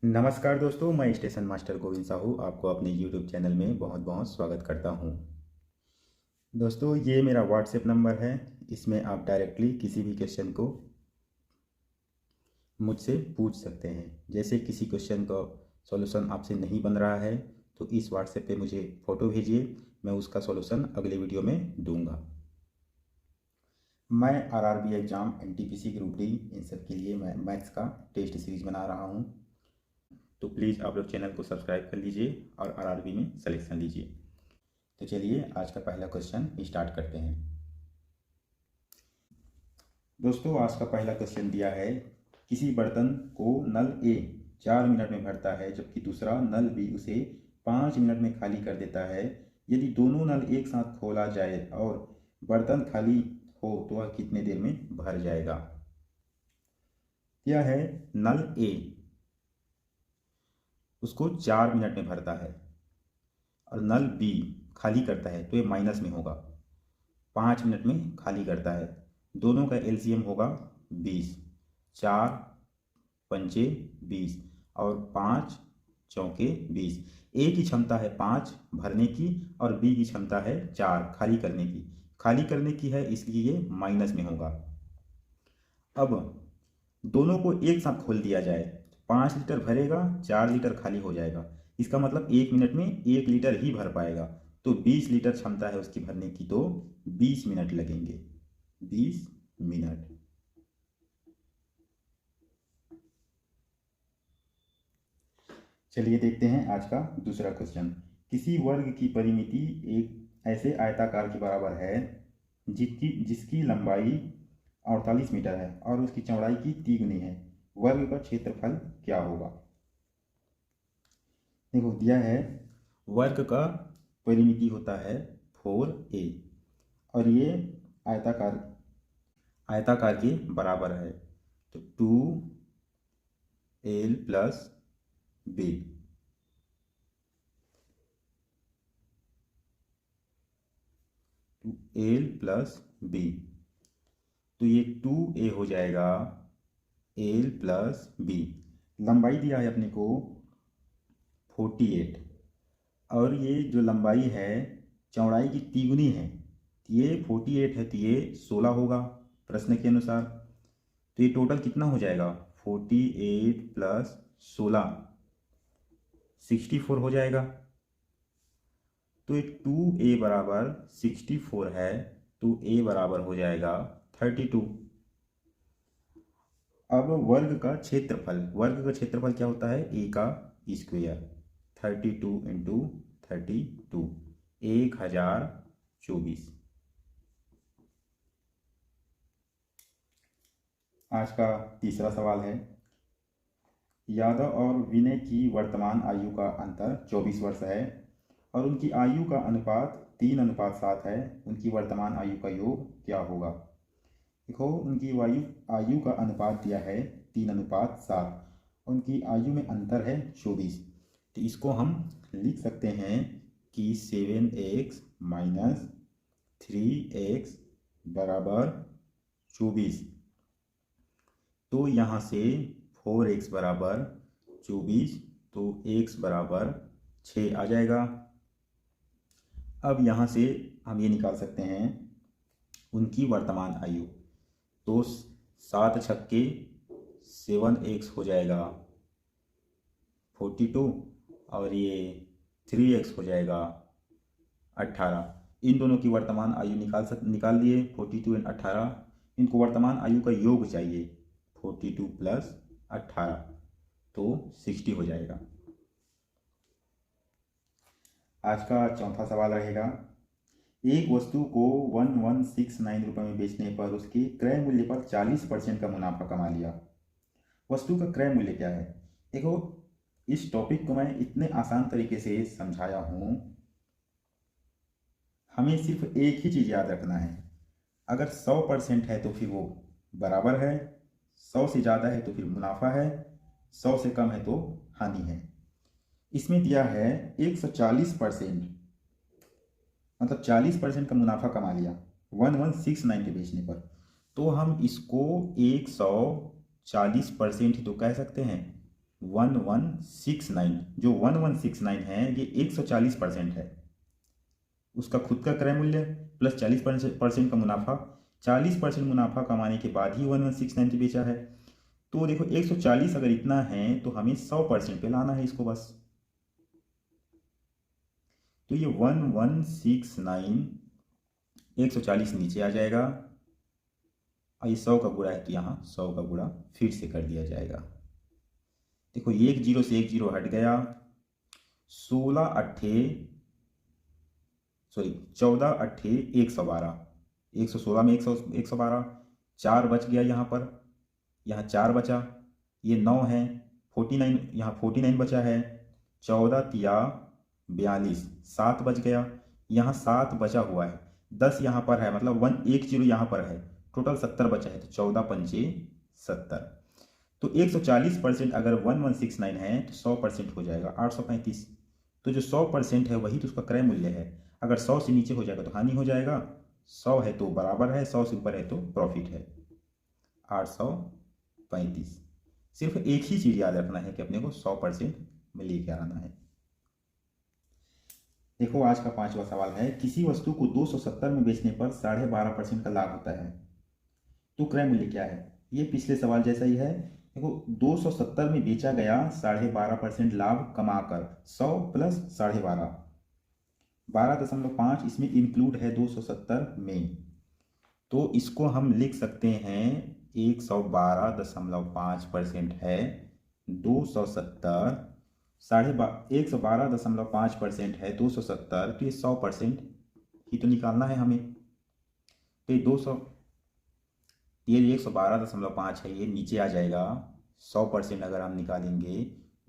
नमस्कार दोस्तों, मैं स्टेशन मास्टर गोविंद साहू आपको अपने यूट्यूब चैनल में बहुत बहुत स्वागत करता हूं। दोस्तों, ये मेरा व्हाट्सएप नंबर है। इसमें आप डायरेक्टली किसी भी क्वेश्चन को मुझसे पूछ सकते हैं। जैसे किसी क्वेश्चन का सॉल्यूशन आपसे नहीं बन रहा है तो इस व्हाट्सएप पे मुझे फ़ोटो भेजिए, मैं उसका सॉल्यूशन अगले वीडियो में दूंगा। मैं RRB exam, NTPC group D, इन सब के लिए मैं मैथ्स का टेस्ट सीरीज़ बना रहा हूँ। तो प्लीज़ आप लोग चैनल को सब्सक्राइब कर लीजिए और आरआरबी में सिलेक्शन लीजिए। तो चलिए आज का पहला क्वेश्चन स्टार्ट करते हैं। दोस्तों, आज का पहला क्वेश्चन दिया है, किसी बर्तन को नल ए 4 मिनट में भरता है जबकि दूसरा नल बी उसे 5 मिनट में खाली कर देता है। यदि दोनों नल एक साथ खोला जाए और बर्तन खाली हो तो वह कितने देर में भर जाएगा। यह है नल ए, उसको 4 मिनट में भरता है और नल बी खाली करता है तो ये माइनस में होगा। 5 मिनट में खाली करता है, दोनों का एलसीएम होगा 20। 4 पंचे 20 और 5 चौके 20। ए की क्षमता है 5 भरने की और बी की क्षमता है 4 खाली करने की। खाली करने की है इसलिए ये माइनस में होगा। अब दोनों को एक साथ खोल दिया जाए, 5 लीटर भरेगा, 4 लीटर खाली हो जाएगा। इसका मतलब 1 मिनट में 1 लीटर ही भर पाएगा। तो 20 लीटर क्षमता है उसकी भरने की, तो 20 मिनट लगेंगे। 20 मिनट। चलिए देखते हैं आज का दूसरा क्वेश्चन। किसी वर्ग की परिमिति एक ऐसे आयताकार के बराबर है जिसकी लंबाई 48 मीटर है और उसकी चौड़ाई की 3 गुनी है। वर्ग का क्षेत्रफल क्या होगा। देखो दिया है, वर्ग का परिमिति होता है 4a और ये आयताकार आयताकार के बराबर है, तो 2l plus b। L plus B, तो ये 2a हो जाएगा एल प्लस बी। लंबाई दिया है अपने को 48 और ये जो लंबाई है चौड़ाई की तिगुनी है, तो ये 48 है तो ये 16 होगा प्रश्न के अनुसार। तो ये टोटल कितना हो जाएगा, 48 प्लस 16 64 हो जाएगा। तो 2a बराबर 64 है तो a बराबर हो जाएगा 32। अब वर्ग का क्षेत्रफल क्या होता है, a का स्क्वायर। 32 इंटू 32 1024। आज का तीसरा सवाल है, यादव और विनय की वर्तमान आयु का अंतर 24 वर्ष है और उनकी आयु का अनुपात 3:7 है। उनकी वर्तमान आयु का योग क्या होगा। देखो, उनकी आयु का अनुपात दिया है 3:7, उनकी आयु में अंतर है 24। तो इसको हम लिख सकते हैं कि 7x माइनस 3x बराबर 24। तो यहाँ से 4x बराबर 24, तो x बराबर 6 आ जाएगा। अब यहाँ से हम ये निकाल सकते हैं उनकी वर्तमान आयु, तो 7 छक्के 7x हो जाएगा 42 और ये 3x हो जाएगा 18। इन दोनों की वर्तमान आयु निकाल लिए, 42 एंड 18। इनको वर्तमान आयु का योग चाहिए, 42 प्लस 18 तो 60 हो जाएगा। आज का चौथा सवाल रहेगा, एक वस्तु को 1169 रुपये में बेचने पर उसके क्रय मूल्य पर 40% का मुनाफा कमा लिया। वस्तु का क्रय मूल्य क्या है। देखो, इस टॉपिक को मैं इतने आसान तरीके से समझाया हूँ, हमें सिर्फ एक ही चीज़ याद रखना है। अगर 100% है तो फिर वो बराबर है, 100 से ज़्यादा है तो फिर मुनाफा है, 100 से कम है तो हानि है। इसमें दिया है 140%, मतलब 40% का मुनाफा कमा लिया 1169 के बेचने पर, तो हम इसको 140% ही तो कह सकते हैं। 1169, जो 1169 है ये 140% है उसका खुद का क्रय मूल्य प्लस 40% का मुनाफा। 40% मुनाफा कमाने के बाद ही 1169 पे बेचा है। तो देखो 140 अगर इतना है तो हमें 100% पे लाना है इसको बस। तो ये 1169 140 नीचे आ जाएगा और ये 100 का गुणा है तो यहाँ 100 का गुणा फिर से कर दिया जाएगा। देखो एक जीरो से एक जीरो हट गया, 14 अट्ठे 112, 116 में 112, 4 बच गया यहाँ पर, यहाँ 4 बचा, ये 9 है, 49 यहाँ 49 बचा है, 14 तिया 42, 7 बच गया, यहाँ 7 बचा हुआ है, 10 यहाँ पर है मतलब 110 यहाँ पर है, टोटल 70 बचा है तो 14 पंचे 70। तो 140% अगर 1169 है तो 100% हो जाएगा 835। तो जो 100% है वही तो उसका क्रय मूल्य है। अगर 100 से नीचे हो जाएगा तो हानि हो जाएगा, 100 है तो बराबर है, 100 से ऊपर है तो प्रॉफिट है। 835। सिर्फ एक ही चीज़ याद रखना है कि अपने को 100% में लेके आना है। देखो आज का 5वां सवाल है, किसी वस्तु को 270 में बेचने पर 12.5% का लाभ होता है तो क्रय मूल्य क्या है। ये पिछले सवाल जैसा ही है। देखो 270 में बेचा गया 12.5% लाभ कमाकर, 100 प्लस 12.5, 12.5 इसमें इंक्लूड है 270 में, तो इसको हम लिख सकते हैं 112.5% है 270, 112.5% है 270, तो ये 100% ही तो निकालना है हमें। तो ये 112.5 है, ये नीचे आ जाएगा। 100% अगर हम निकालेंगे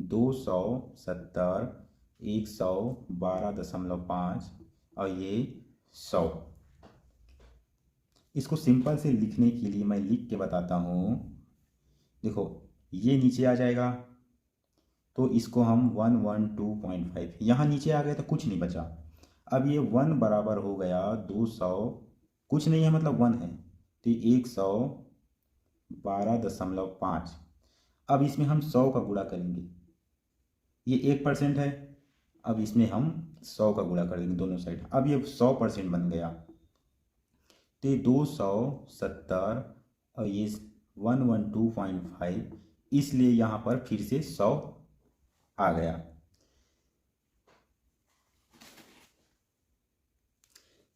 270, 112.5 और ये 100। इसको सिंपल से लिखने के लिए मैं लिख के बताता हूँ। देखो ये नीचे आ जाएगा तो इसको हम 112.5, यहाँ नीचे आ गया तो कुछ नहीं बचा। अब ये 1 बराबर हो गया 200, कुछ नहीं है मतलब 1 है तो 112.5। अब इसमें हम 100 का गुणा करेंगे, ये 1% है, अब इसमें हम 100 का गुणा कर देंगे दोनों साइड, अब ये 100% बन गया। तो ये 270 और ये 112.5, इसलिए यहाँ पर फिर से 100 आ गया।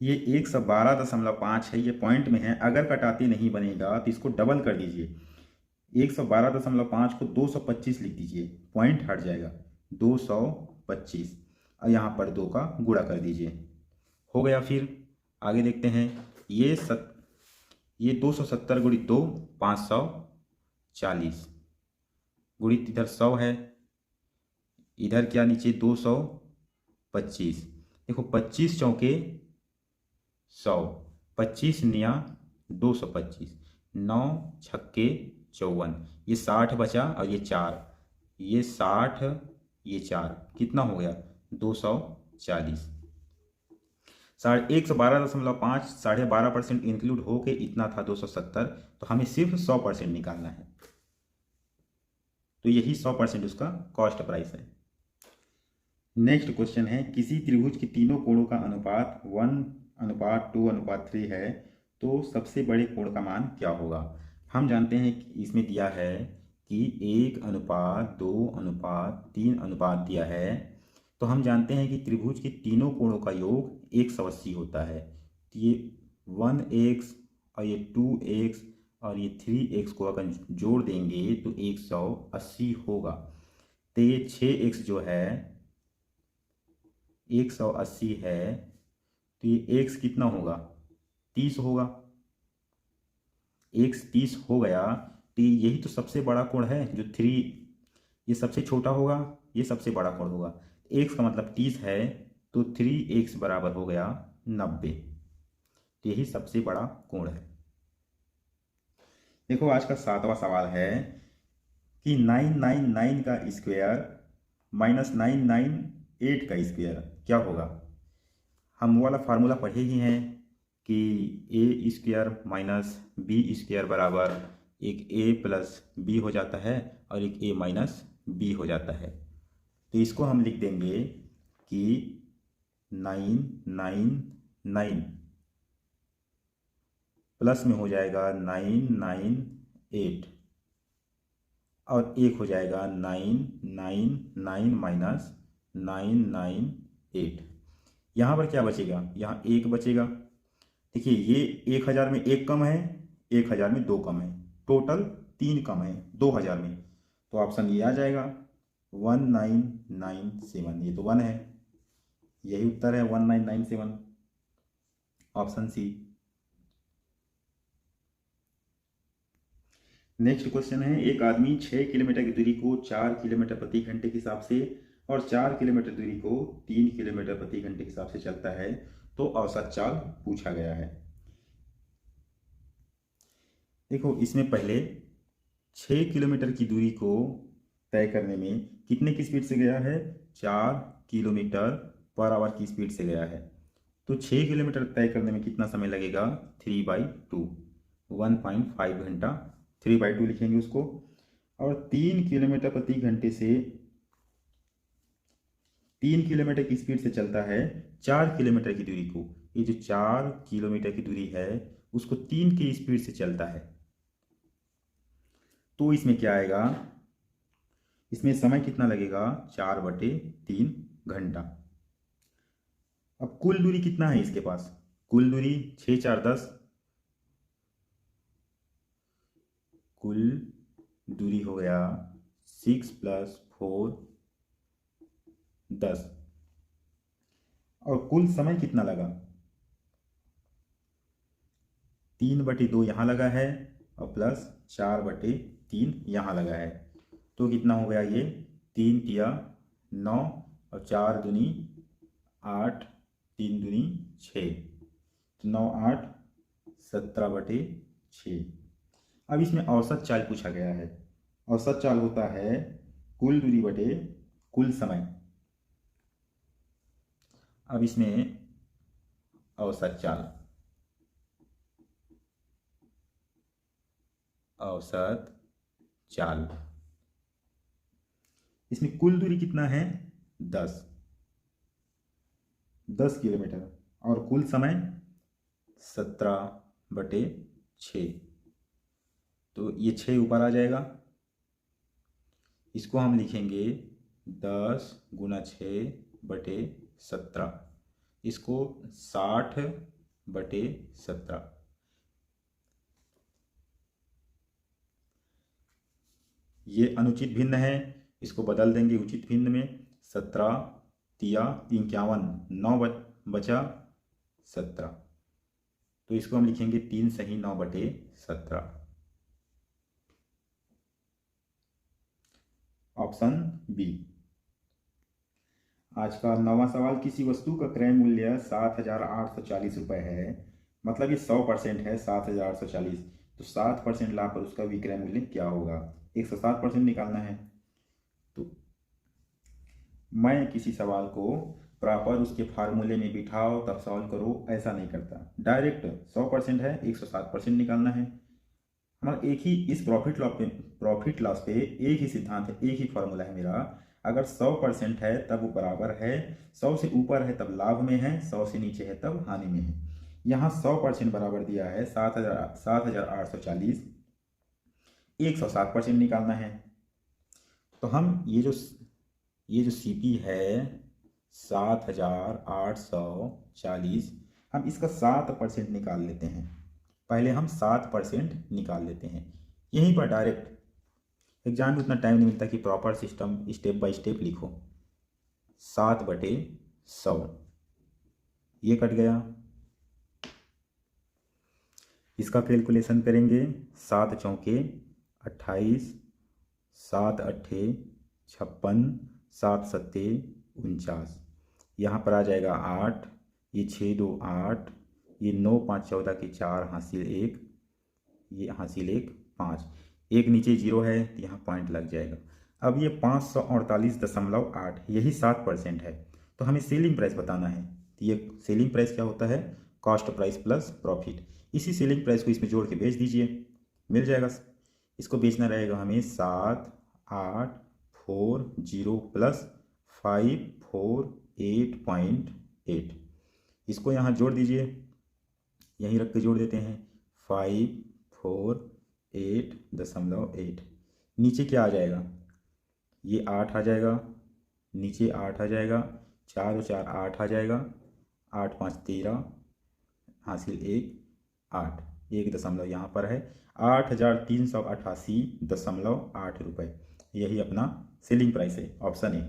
ये 112.5 है, ये पॉइंट में है, अगर कटाते नहीं बनेगा तो इसको डबल कर दीजिए। 112.5 को 225 लिख दीजिए, पॉइंट हट जाएगा 225 और यहाँ पर 2 का गुणा कर दीजिए, हो गया। फिर आगे देखते हैं, ये 270 गुणित 2 540, गुणित इधर 100 है, इधर क्या नीचे 225। देखो 25 चौके 100, 25 निया 225, 9 छक्के 54, ये 60 बचा और ये 4, ये 60 ये 4, कितना हो गया 240। 112.5 12.5% इंक्लूड होके इतना था 270, तो हमें सिर्फ 100% निकालना है, तो यही 100% उसका कॉस्ट प्राइस है। नेक्स्ट क्वेश्चन है, किसी त्रिभुज के तीनों कोणों का अनुपात 1:2:3 है तो सबसे बड़े कोण का मान क्या होगा। हम जानते हैं कि इसमें दिया है कि 1:2:3 दिया है, तो हम जानते हैं कि त्रिभुज के तीनों कोणों का योग 180 होता है। तो ये 1x और ये 2x और ये 3x को अगर जोड़ देंगे तो 180 होगा। तो ये 6x जो है 180 है, तो ये x कितना होगा 30 होगा, x 30 हो गया। तो यही तो सबसे बड़ा कोण है, जो 3 ये सबसे छोटा होगा, ये सबसे बड़ा कोण होगा। x का मतलब 30 है तो 3x बराबर हो गया 90, तो यही सबसे बड़ा कोण है। देखो आज का 7वां सवाल है कि 999 का स्क्वायर माइनस 998 का स्क्वायर क्या होगा। हम वो वाला फार्मूला पढ़े ही हैं कि ए स्क्वायर माइनस बी स्क्वायर बराबर एक ए प्लस बी हो जाता है और एक ए माइनस बी हो जाता है। तो इसको हम लिख देंगे कि 999 प्लस में हो जाएगा 998 और एक हो जाएगा 999 माइनस 998। यहाँ पर क्या बचेगा, यहाँ एक बचेगा। देखिए ये 1000 में एक कम है, 1000 में दो कम है, टोटल 3 कम है 2000 में। तो ऑप्शन ये आ जाएगा 1997। ये तो 1 है, यही उत्तर है 1997, ऑप्शन सी। नेक्स्ट क्वेश्चन है, एक आदमी 6 किलोमीटर की दूरी को 4 किलोमीटर प्रति घंटे के हिसाब से और 4 किलोमीटर दूरी को 3 किलोमीटर प्रति घंटे के हिसाब से चलता है, तो औसत चाल पूछा गया है। देखो इसमें पहले 6 किलोमीटर की दूरी को तय करने में कितने की स्पीड से गया है, 4 किलोमीटर पर आवर की स्पीड से गया है। तो 6 किलोमीटर तय करने में कितना समय लगेगा, 3/2, 1.5 घंटा, 3/2 लिखेंगे उसको। और 3 किलोमीटर प्रति घंटे से 3 किलोमीटर की स्पीड से चलता है 4 किलोमीटर की दूरी को। ये जो 4 किलोमीटर की दूरी है उसको 3 की स्पीड से चलता है। तो इसमें क्या आएगा, इसमें समय कितना लगेगा, 4/3 घंटा। अब कुल दूरी कितना है इसके पास, कुल दूरी 6 4 10, कुल दूरी हो गया 6 + 4 10। और कुल समय कितना लगा, 3/2 यहाँ लगा है और प्लस 4/3 यहाँ लगा है। तो कितना हो गया ये, 3 तिया 9 और 4 दूनी 8, 3 दूनी 6, तो 9 8 17/6। अब इसमें औसत चाल पूछा गया है। औसत चाल होता है कुल दूरी बटे कुल समय। अब इसमें औसत चाल, औसत चाल, इसमें कुल दूरी कितना है, 10 किलोमीटर और कुल समय 17/6। तो ये 6 ऊपर आ जाएगा, इसको हम लिखेंगे 10 × 6/17, इसको 60/17। ये अनुचित भिन्न है, इसको बदल देंगे उचित भिन्न में। 17 तिया 51, 9 बचा 17, तो इसको हम लिखेंगे 3 सही 9/17, ऑप्शन बी। आज का 9वां सवाल, किसी वस्तु का क्रय मूल्य 7,840 रुपये है, मतलब ये 100% है 7,840, तो 7% लाभ पर उसका विक्रय मूल्य क्या होगा, 107% निकालना है। तो मैं किसी सवाल को प्रॉपर उसके फार्मूले में बिठाओ तब सॉल्व करो ऐसा नहीं करता, डायरेक्ट 100% है 107% निकालना है। हमारा एक ही इस प्रॉफिट लॉस पे एक ही सिद्धांत है, एक ही फार्मूला है मेरा। अगर 100% है तब वो बराबर है, 100 से ऊपर है तब लाभ में है, 100 से नीचे है तब हानि में है। यहाँ 100% बराबर दिया है 7,840, 107% निकालना है। तो हम ये जो CP है 7,840, हम इसका 7% निकाल लेते हैं। पहले हम 7% निकाल लेते हैं, यहीं पर डायरेक्ट। एग्जाम में उतना टाइम नहीं मिलता कि proper system step by step लिखो। 7/100 ये कट गया, इसका कैलकुलेशन करेंगे। 7 चौके 28, 7 अट्ठे 56, 7 सत्ते 49, यहाँ पर आ जाएगा 8, ये 6 2 8, ये 9 5 14 के 4 हासिल 1, ये हासिल 1 5, एक नीचे 0 है तो यहाँ पॉइंट लग जाएगा। अब ये 548.8 यही 7% है, तो हमें सेलिंग प्राइस बताना है। तो ये सेलिंग प्राइस क्या होता है, कॉस्ट प्राइस प्लस प्रॉफिट। इसी सेलिंग प्राइस को इसमें जोड़ के बेच दीजिए, मिल जाएगा। इसको बेचना रहेगा हमें 7 8 540 प्लस 548.8। इसको यहाँ जोड़ दीजिए, यहीं रख के जोड़ देते हैं 548.8। नीचे क्या आ जाएगा, ये 8 आ जाएगा, नीचे 8 आ जाएगा, 4 और 4 8 आ जाएगा, 8 5 13, हासिल 1 8, 1 दशमलव यहाँ पर है, 8,388.8 रुपये। यही अपना सेलिंग प्राइस है, ऑप्शन ए।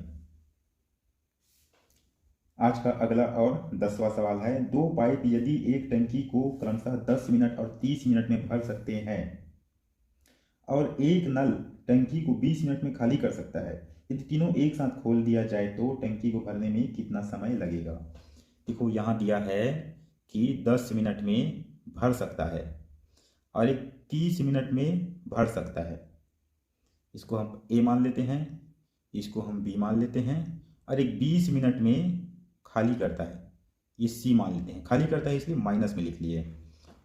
आज का अगला और 10वां सवाल है, दो पाइप यदि एक टंकी को क्रमशः 10 मिनट और 30 मिनट में भर सकते हैं और एक नल टंकी को 20 मिनट में खाली कर सकता है, यदि तीनों एक साथ खोल दिया जाए तो टंकी को भरने में कितना समय लगेगा। देखो यहाँ दिया है कि 10 मिनट में भर सकता है और एक 30 मिनट में भर सकता है। इसको हम ए मान लेते हैं, इसको हम बी मान लेते हैं, और एक 20 मिनट में खाली करता है, ये सी मान लेते हैं। खाली करता है इसलिए माइनस में लिख लिए।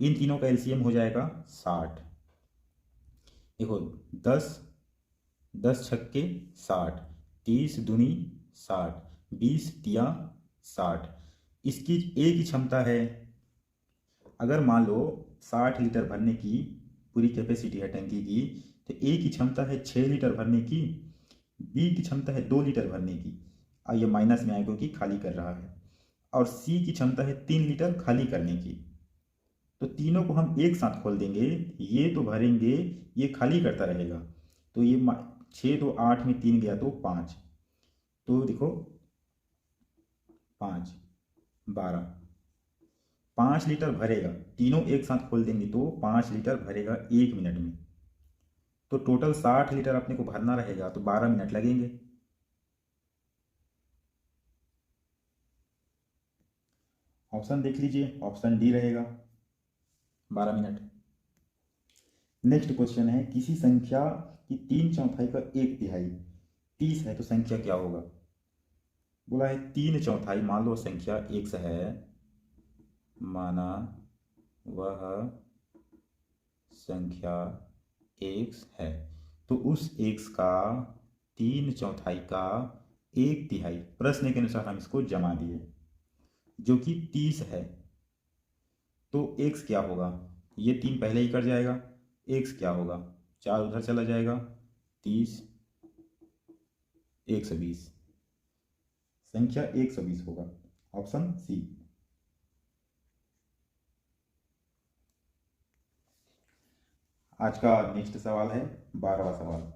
इन तीनों का एलसीएम हो जाएगा 60। देखो 10 छक्के 60, 30 दूनी 60, 20 तिया 60। इसकी ए की क्षमता है, अगर मान लो 60 लीटर भरने की पूरी कैपेसिटी है टंकी की, तो ए की क्षमता है 6 लीटर भरने की, बी की क्षमता है 2 लीटर भरने की, और ये माइनस में आएगा क्योंकि खाली कर रहा है, और सी की क्षमता है 3 लीटर खाली करने की। तो तीनों को हम एक साथ खोल देंगे, ये तो भरेंगे, ये खाली करता रहेगा, तो ये 6 तो 8 में 3 गया तो 5, तो देखो 5 12, 5 लीटर भरेगा, तीनों एक साथ खोल देंगे तो 5 लीटर भरेगा 1 मिनट में। तो टोटल 60 लीटर अपने को भरना रहेगा, तो 12 मिनट लगेंगे। ऑप्शन देख लीजिए, ऑप्शन डी रहेगा 12 मिनट। नेक्स्ट क्वेश्चन है, किसी संख्या की 3/4 का 1/3 30 है तो संख्या क्या होगा। बोला है 3/4, मान लो संख्या x है, माना वह संख्या x है, तो उस x का 3/4 का 1/3, प्रश्न के अनुसार हम इसको जमा दिए, जो कि 30 है, तो x क्या होगा, ये 3 पहले ही कर जाएगा, x क्या होगा, 4 उधर चला जाएगा, 30 120, संख्या 120 होगा, ऑप्शन सी। आज का नेक्स्ट सवाल है 12वां सवाल।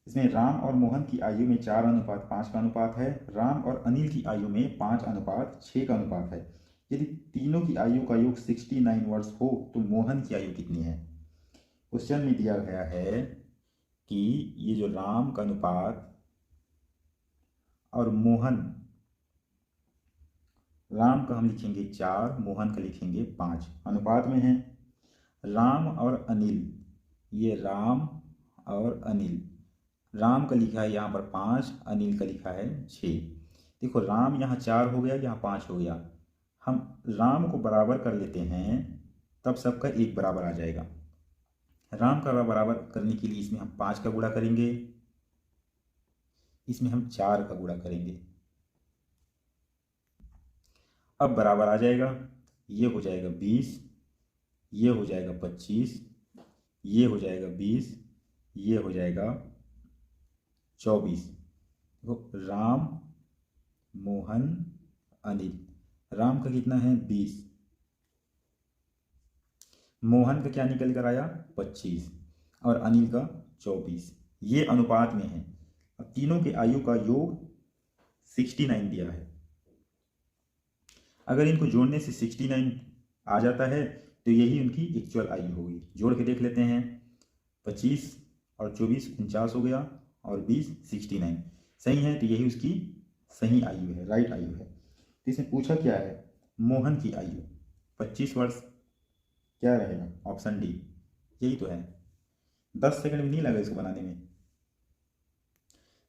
इसमें राम और मोहन की आयु में 4:5 का अनुपात है, राम और अनिल की आयु में 5:6 का अनुपात है। यदि तीनों की आयु का योग 69 वर्ष हो तो मोहन की आयु कितनी है। क्वेश्चन में दिया गया है कि ये जो राम का अनुपात और मोहन, राम का हम लिखेंगे 4, मोहन का लिखेंगे 5, अनुपात में है। राम और अनिल, ये राम और अनिल, राम का लिखा है यहाँ पर 5, अनिल का लिखा है 6। देखो राम यहाँ 4 हो गया, यहाँ 5 हो गया, हम राम को बराबर कर लेते हैं, तब सबका एक बराबर आ जाएगा। राम का बराबर करने के लिए इसमें हम 5 का गुणा करेंगे, इसमें हम 4 का गुणा करेंगे, अब बराबर आ जाएगा। ये हो जाएगा 20, ये हो जाएगा 25, ये हो जाएगा 20, ये हो जाएगा 24। देखो राम, मोहन, अनिल, राम का कितना है 20, मोहन का क्या निकल कर आया 25, और अनिल का 24, ये अनुपात में है। अब तीनों के आयु का योग 69 दिया है, अगर इनको जोड़ने से 69 आ जाता है तो यही उनकी एक्चुअल आयु होगी। जोड़ के देख लेते हैं, 25 और 24 49 हो गया, और 20 69 सही है, तो यही उसकी सही आयु है, राइट आयु है। तो इसमें पूछा क्या है, मोहन की आयु 25 वर्ष, क्या रहेगा, ऑप्शन डी, यही तो है। 10 सेकंड भी नहीं लगा इसको बनाने में।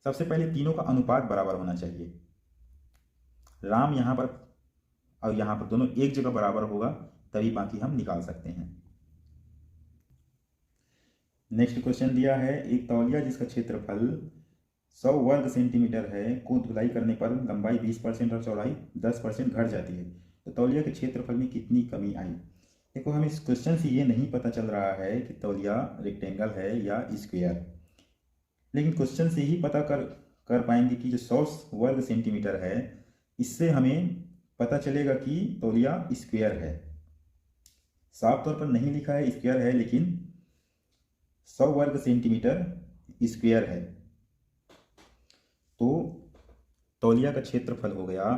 सबसे पहले तीनों का अनुपात बराबर होना चाहिए, राम यहाँ पर और यहाँ पर दोनों एक जगह बराबर होगा, तभी बाकी हम निकाल सकते हैं। नेक्स्ट क्वेश्चन दिया है, एक तौलिया जिसका क्षेत्रफल 100 वर्ग सेंटीमीटर है को धुलाई करने पर लंबाई 20% और चौड़ाई 10% घट जाती है, तो तौलिया के क्षेत्रफल में कितनी कमी आई। देखो हमें इस क्वेश्चन से ये नहीं पता चल रहा है कि तौलिया रेक्टेंगल है या स्क्वायर, लेकिन क्वेश्चन से ही पता कर पाएंगे कि जो 100 वर्ग सेंटीमीटर है इससे हमें पता चलेगा कि तौलिया स्क्वायर है। साफ तौर पर नहीं लिखा है स्क्वायर है, लेकिन 100 वर्ग सेंटीमीटर स्क्वायर है। तो तौलिया का क्षेत्रफल हो गया,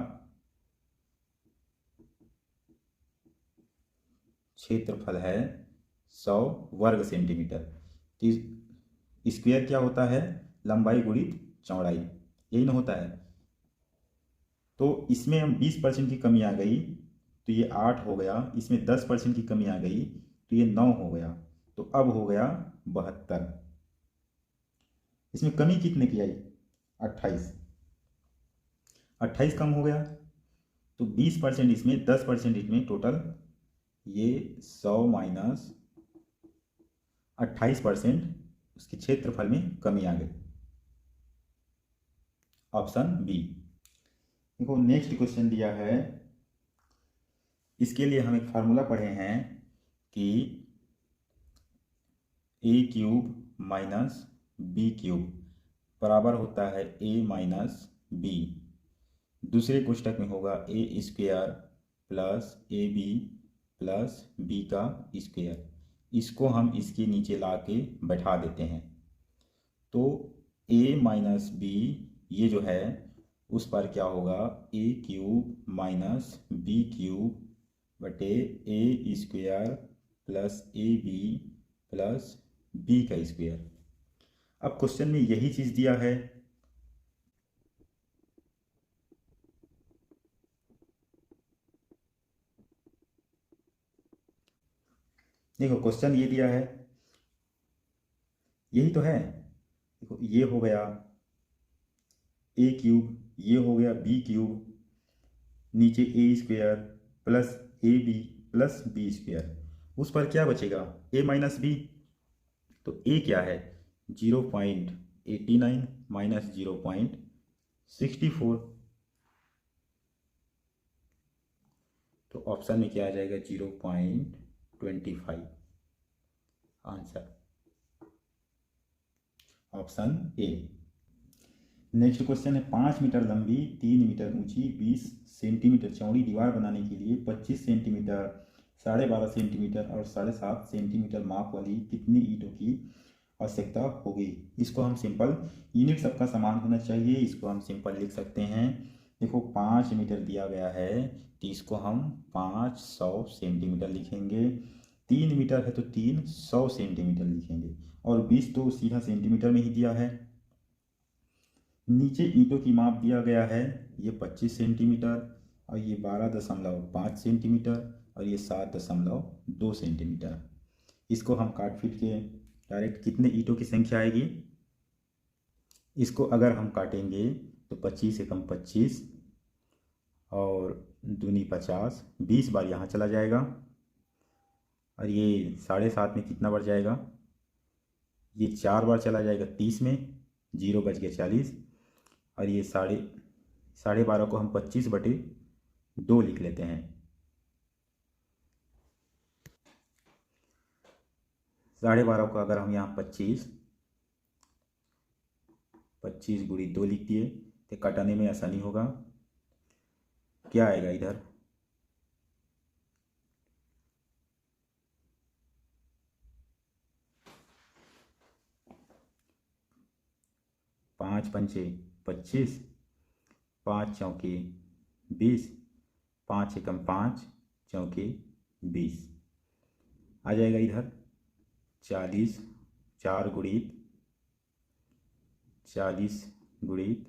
क्षेत्रफल है 100 वर्ग सेंटीमीटर। तो स्क्वायर क्या होता है, लंबाई गुणित चौड़ाई, यही ना होता है। तो इसमें हम 20% की कमी आ गई तो ये 8 हो गया, इसमें 10% की कमी आ गई तो ये 9 हो गया, तो अब हो गया 72। इसमें कमी कितने की आई, 28। 28 कम हो गया, तो 20% इसमें 10% इसमें, टोटल ये 100 माइनस 28% उसके क्षेत्रफल में कमी आ गई। Option B. देखो नेक्स्ट क्वेश्चन दिया है, इसके लिए हम एक फार्मूला पढ़े हैं कि ए क्यूब माइनस बी क्यूब बराबर होता है ए माइनस बी। दूसरे कोष्टक में होगा A square plus A B plus B का स्क्वायर। इसको हम इसके नीचे ला के बैठा देते हैं, तो ए माइनस बी ये जो है उस पर क्या होगा, A cube minus B cube बटे A square plus A B plus B का स्क्वायर। अब क्वेश्चन में यही चीज़ दिया है, देखो क्वेश्चन ये दिया है, यही तो है। देखो ये हो गया ए क्यूब, ये हो गया बी क्यूब, नीचे A square plus A B plus B square, उस पर क्या बचेगा, ए माइनस बी। तो ए क्या है, 0.89 माइनस 0.64, तो ऑप्शन में क्या आ जाएगा, 0.25। Answer option A. Next question है, 5 मीटर लंबी 3 मीटर ऊंची 20 सेंटीमीटर चौड़ी दीवार बनाने के लिए 25 सेंटीमीटर 12.5 सेंटीमीटर और 7.5 सेंटीमीटर माप वाली कितनी ईंटों की आवश्यकता होगी। इसको हम सिंपल, यूनिट सबका समान होना चाहिए, इसको हम सिंपल लिख सकते हैं। देखो 5 मीटर दिया गया है तो इसको हम 500 सेंटीमीटर लिखेंगे, 3 मीटर है तो 300 सेंटीमीटर लिखेंगे, और 20 तो सीधा सेंटीमीटर में ही दिया है। नीचे ईंटों की माप दिया गया है, ये 25 सेंटीमीटर और ये 12.5 सेंटीमीटर और ये 7.2 सेंटीमीटर। इसको हम काट पीट के डायरेक्ट कितने ईंटों की संख्या आएगी, इसको अगर हम काटेंगे तो 25 एकम 25 और दूनी 50, 20 बार यहाँ चला जाएगा, और ये 7.5 में कितना बढ़ जाएगा, ये 4 बार चला जाएगा 30 में, 0 बच गया 40, और ये 12.5 को हम 25/2 लिख लेते हैं। 12.5 को अगर हम यहाँ 25 गुणी 2 लिख दिए तो कटाने में आसानी होगा। क्या आएगा इधर, 5 पंचे 25, 5 चौके 20, 5 एकम 5 चौके 20 आ जाएगा इधर 40, 4 गुणित 40 गुणित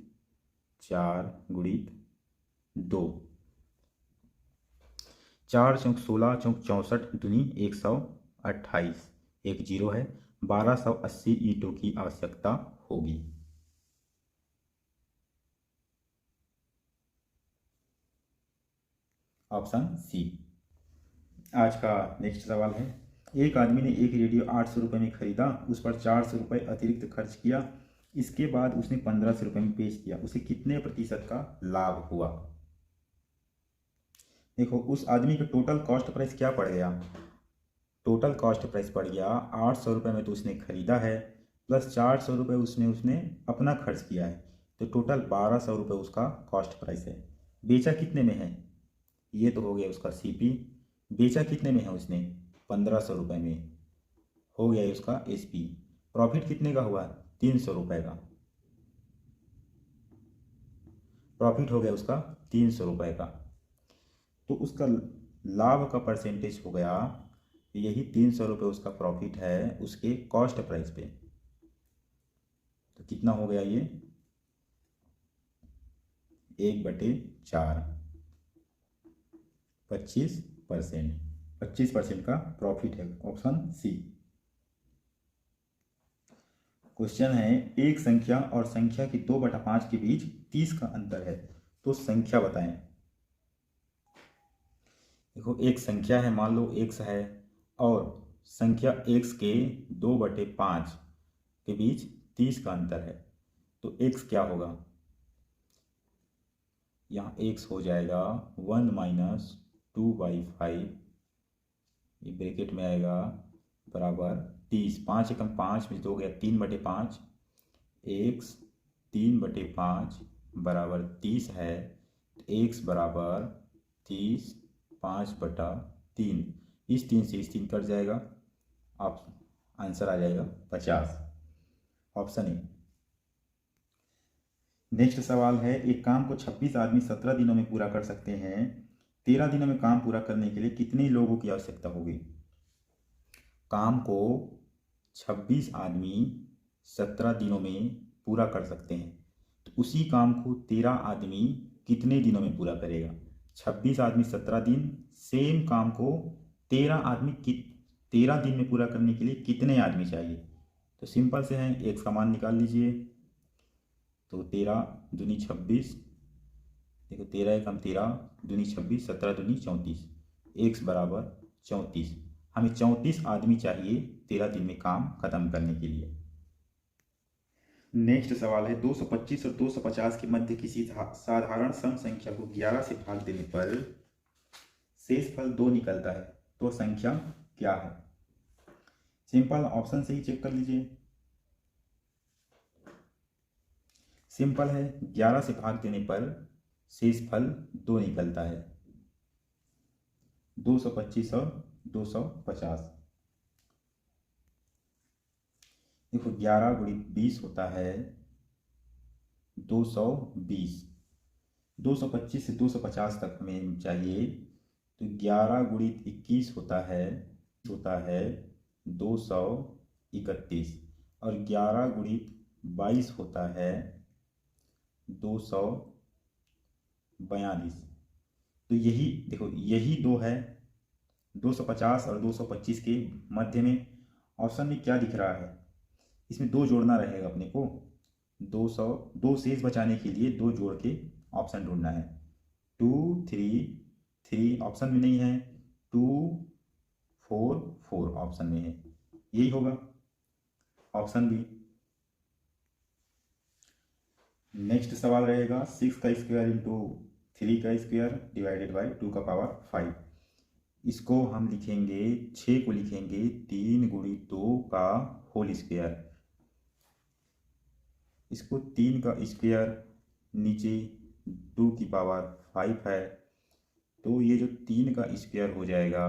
4 गुणित 2, 4 चौक 16 चौक 64 दूनी 128, एक 0 है, 1280 ईंटों की आवश्यकता होगी। Option C. आज का नेक्स्ट सवाल है, एक आदमी ने एक रेडियो 800 रुपये में खरीदा, उस पर 400 रुपये अतिरिक्त खर्च किया, इसके बाद उसने 1500 रुपये में बेच दिया, उसे कितने प्रतिशत का लाभ हुआ। देखो उस आदमी का टोटल कॉस्ट प्राइस क्या पड़ गया, टोटल कॉस्ट प्राइस पड़ गया 800 रुपये में, तो उसने खरीदा है प्लस 400 रुपये उसने अपना खर्च किया है, तो टोटल 1200 रुपये उसका कॉस्ट प्राइस है। बेचा कितने में है, ये तो हो गया उसका सीपी। बेचा कितने में है उसने, 1500 रुपये में, हो गया उसका एसपी। प्रॉफिट कितने का हुआ, 300 रुपये का प्रॉफिट हो गया उसका, 300 रुपये का। तो उसका लाभ का परसेंटेज हो गया यही 300 रुपये उसका प्रॉफिट है उसके कॉस्ट प्राइस पे। तो कितना हो गया ये, 1/4, 25%, 25% का प्रॉफिट है, ऑप्शन सी। क्वेश्चन है एक संख्या और संख्या की 2/5 के बीच 30 का अंतर है, तो संख्या बताएं। देखो एक संख्या है, मान लो x है, और संख्या x के 2/5 के बीच 30 का अंतर है, तो x क्या होगा, यहाँ x हो जाएगा 1 - 2/5, ये ब्रैकेट में आएगा, बराबर 30, 5 एकम 5 में 2 गया 3/5, x 3/5 बराबर 30 है, x बराबर 30, 5/3, इस 3 से इस 3 कट जाएगा, आप आंसर आ जाएगा 50, ऑप्शन ए। नेक्स्ट सवाल है एक काम को 26 आदमी 17 दिनों में पूरा कर सकते हैं, 13 दिनों में काम पूरा करने के लिए कितने लोगों की आवश्यकता होगी। काम को 26 आदमी 17 दिनों में पूरा कर सकते हैं, तो उसी काम को 13 आदमी कितने दिनों में पूरा करेगा। 26 आदमी 17 दिन, सेम काम को 13 दिन में पूरा करने के लिए कितने आदमी चाहिए। तो सिंपल से है, एक्स का मान निकाल लीजिए, तो 13 दूनी 26, देखो 13 एकम 13 दूनी 26, 17 दूनी 34, एक्स बराबर 34। हमें 34 आदमी चाहिए 13 दिन में काम खत्म करने के लिए। नेक्स्ट सवाल है 225 और 250 के मध्य किसी साधारण सम संख्या को 11 से भाग देने पर शेषफल 2 निकलता है, तो संख्या क्या है। सिंपल, ऑप्शन से ही चेक कर लीजिए, सिंपल है, 11 से भाग देने पर शेषफल 2 निकलता है, 225 और 250। देखो 11 गुणित 20 होता है 220, 225 से 250 तक हमें चाहिए, तो 11 गुणित 21 होता है 231, और 11 गुणित 22 होता है 242। तो यही देखो यही दो है 250 और 225 के मध्य में। ऑप्शन में क्या दिख रहा है, इसमें 2 जोड़ना रहेगा अपने को, 2 शेष बचाने के लिए 2 जोड़ के ऑप्शन ढूंढना है। 2 3 3 ऑप्शन में नहीं है, 2 4 4 ऑप्शन में है, यही होगा ऑप्शन बी। नेक्स्ट सवाल रहेगा 6 का स्क्वायर इंटू 3 का स्क्वायर डिवाइडेड बाई 2 का पावर 5। इसको हम लिखेंगे, 6 को लिखेंगे 3 गुणित 2 का होल स्क्वायर, इसको 3 का स्क्वायर, नीचे 2 की पावर 5 है, तो ये जो 3 का स्क्वायर हो जाएगा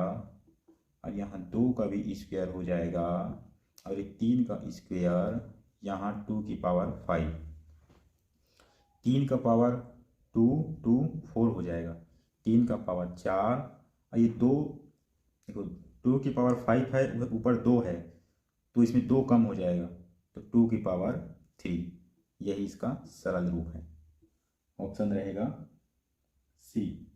और यहाँ 2 का भी स्क्वायर हो जाएगा, और ये 3 का स्क्वायर यहाँ 2 की पावर 5, 3 का पावर 2 2 4 हो जाएगा, 3 का पावर 4, और ये 2 देखो 2 की पावर 5 है, ऊपर 2 है, तो इसमें 2 कम हो जाएगा, तो 2 की पावर 3, यही इसका सरल रूप है, ऑप्शन रहेगा सी।